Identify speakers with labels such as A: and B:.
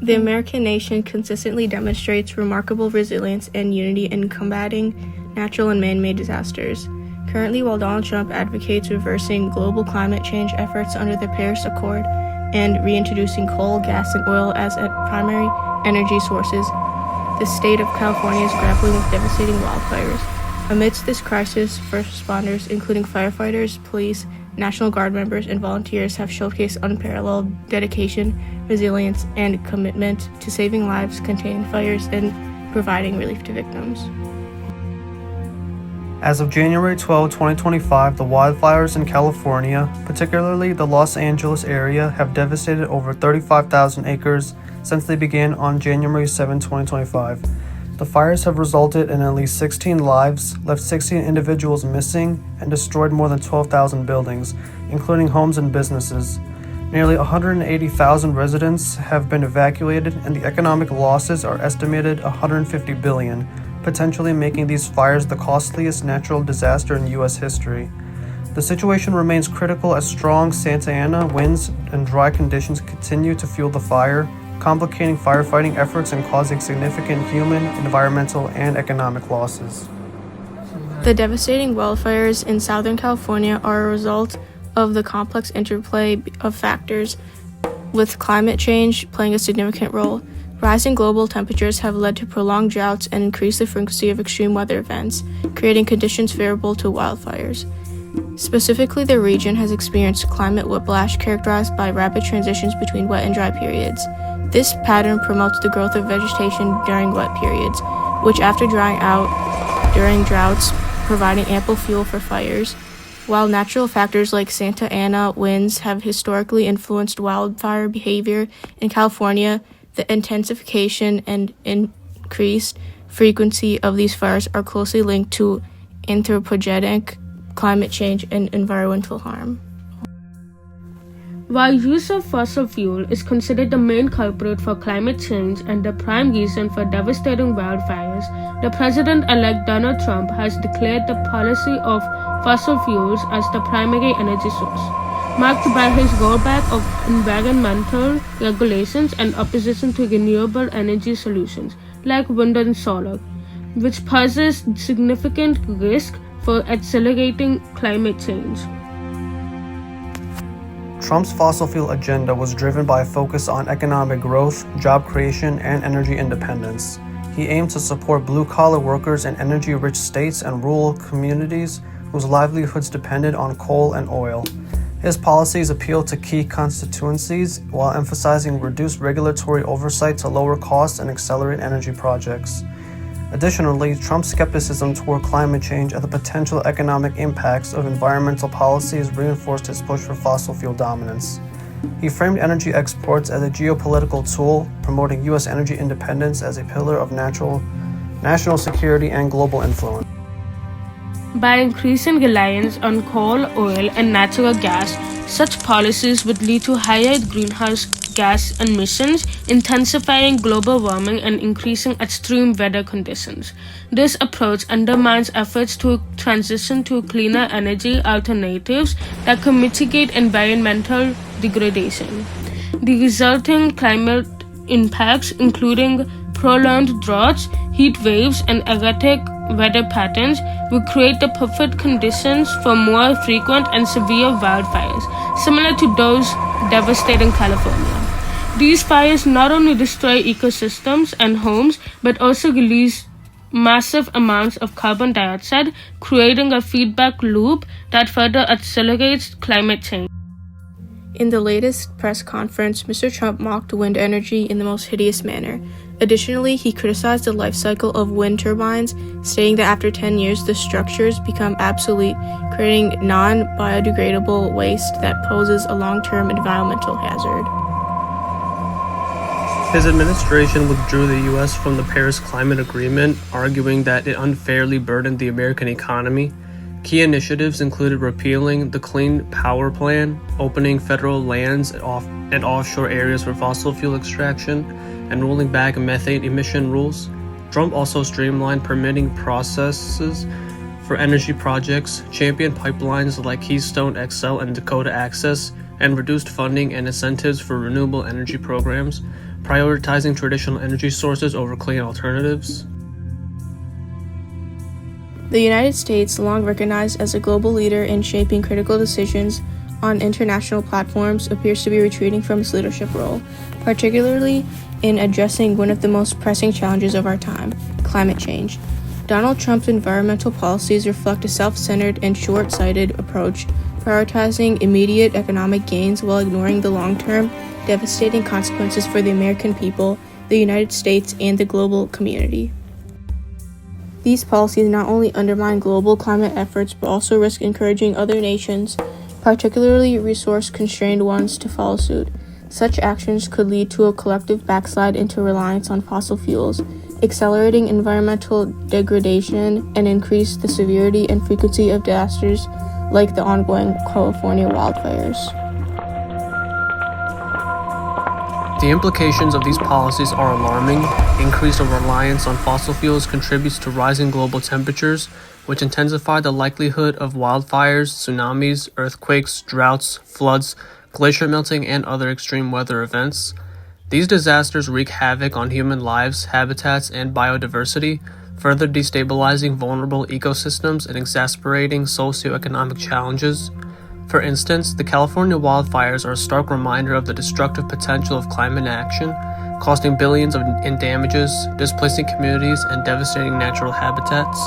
A: The American nation consistently demonstrates remarkable resilience and unity in combating natural and man-made disasters. Currently, while Donald Trump advocates reversing global climate change efforts under the Paris Accord and reintroducing coal, gas, and oil as primary energy sources, the state of California is grappling with devastating wildfires. Amidst this crisis, first responders, including firefighters, police, National Guard members, and volunteers, have showcased unparalleled dedication, resilience, and commitment to saving lives, containing fires, and providing relief to victims.
B: As of January 12, 2025, the wildfires in California, particularly the Los Angeles area, have devastated over 35,000 acres since they began on January 7, 2025. The fires have resulted in at least 16 lives, left 16 individuals missing, and destroyed more than 12,000 buildings, including homes and businesses. Nearly 180,000 residents have been evacuated, and the economic losses are estimated $150 billion, potentially making these fires the costliest natural disaster in U.S. history. The situation remains critical as strong Santa Ana winds and dry conditions continue to fuel the fire, complicating firefighting efforts and causing significant human, environmental, and economic losses.
A: The devastating wildfires in Southern California are a result of the complex interplay of factors, with climate change playing a significant role. Rising global temperatures have led to prolonged droughts and increased the frequency of extreme weather events, creating conditions favorable to wildfires. Specifically, the region has experienced climate whiplash characterized by rapid transitions between wet and dry periods. This pattern promotes the growth of vegetation during wet periods, which after drying out during droughts, providing ample fuel for fires. While natural factors like Santa Ana winds have historically influenced wildfire behavior in California, the intensification and increased frequency of these fires are closely linked to anthropogenic climate change and environmental harm.
C: While use of fossil fuel is considered the main culprit for climate change and the prime reason for devastating wildfires, the President-elect Donald Trump has declared the policy of fossil fuels as the primary energy source, marked by his rollback of environmental regulations and opposition to renewable energy solutions like wind and solar, which poses significant risk for accelerating climate change.
B: Trump's fossil fuel agenda was driven by a focus on economic growth, job creation, and energy independence. He aimed to support blue-collar workers in energy-rich states and rural communities whose livelihoods depended on coal and oil. His policies appealed to key constituencies while emphasizing reduced regulatory oversight to lower costs and accelerate energy projects. Additionally, Trump's skepticism toward climate change and the potential economic impacts of environmental policies reinforced his push for fossil fuel dominance. He framed energy exports as a geopolitical tool, promoting U.S. energy independence as a pillar of national security and global influence.
C: By increasing reliance on coal, oil, and natural gas, such policies would lead to higher greenhouse gas emissions, intensifying global warming and increasing extreme weather conditions. This approach undermines efforts to transition to cleaner energy alternatives that can mitigate environmental degradation. The resulting climate impacts, including prolonged droughts, heat waves, and erratic weather patterns, will create the perfect conditions for more frequent and severe wildfires, similar to those devastating California. These fires not only destroy ecosystems and homes, but also release massive amounts of carbon dioxide, creating a feedback loop that further accelerates climate change.
A: In the latest press conference, Mr. Trump mocked wind energy in the most hideous manner. Additionally, he criticized the life cycle of wind turbines, stating that after 10 years, the structures become obsolete, creating non-biodegradable waste that poses a long-term environmental hazard.
B: His administration withdrew the U.S. from the Paris Climate Agreement, arguing that it unfairly burdened the American economy. Key initiatives included repealing the Clean Power Plan, opening federal lands and offshore areas for fossil fuel extraction, and rolling back methane emission rules. Trump also streamlined permitting processes for energy projects, championed pipelines like Keystone XL and Dakota Access, and reduced funding and incentives for renewable energy programs. prioritizing traditional energy sources over clean alternatives.
A: The United States, long recognized as a global leader in shaping critical decisions on international platforms, appears to be retreating from its leadership role, particularly in addressing one of the most pressing challenges of our time, climate change. Donald Trump's environmental policies reflect a self-centered and short-sighted approach, prioritizing immediate economic gains while ignoring the long-term, devastating consequences for the American people, the United States, and the global community. These policies not only undermine global climate efforts but also risk encouraging other nations, particularly resource-constrained ones, to follow suit. Such actions could lead to a collective backslide into reliance on fossil fuels, accelerating environmental degradation, and increase the severity and frequency of disasters like the ongoing California wildfires.
B: The implications of these policies are alarming. Increased reliance on fossil fuels contributes to rising global temperatures, which intensify the likelihood of wildfires, tsunamis, earthquakes, droughts, floods, glacier melting, and other extreme weather events. These disasters wreak havoc on human lives, habitats, and biodiversity, further destabilizing vulnerable ecosystems and exacerbating socioeconomic challenges. For instance, the California wildfires are a stark reminder of the destructive potential of climate action, costing billions in damages, displacing communities, and devastating natural habitats.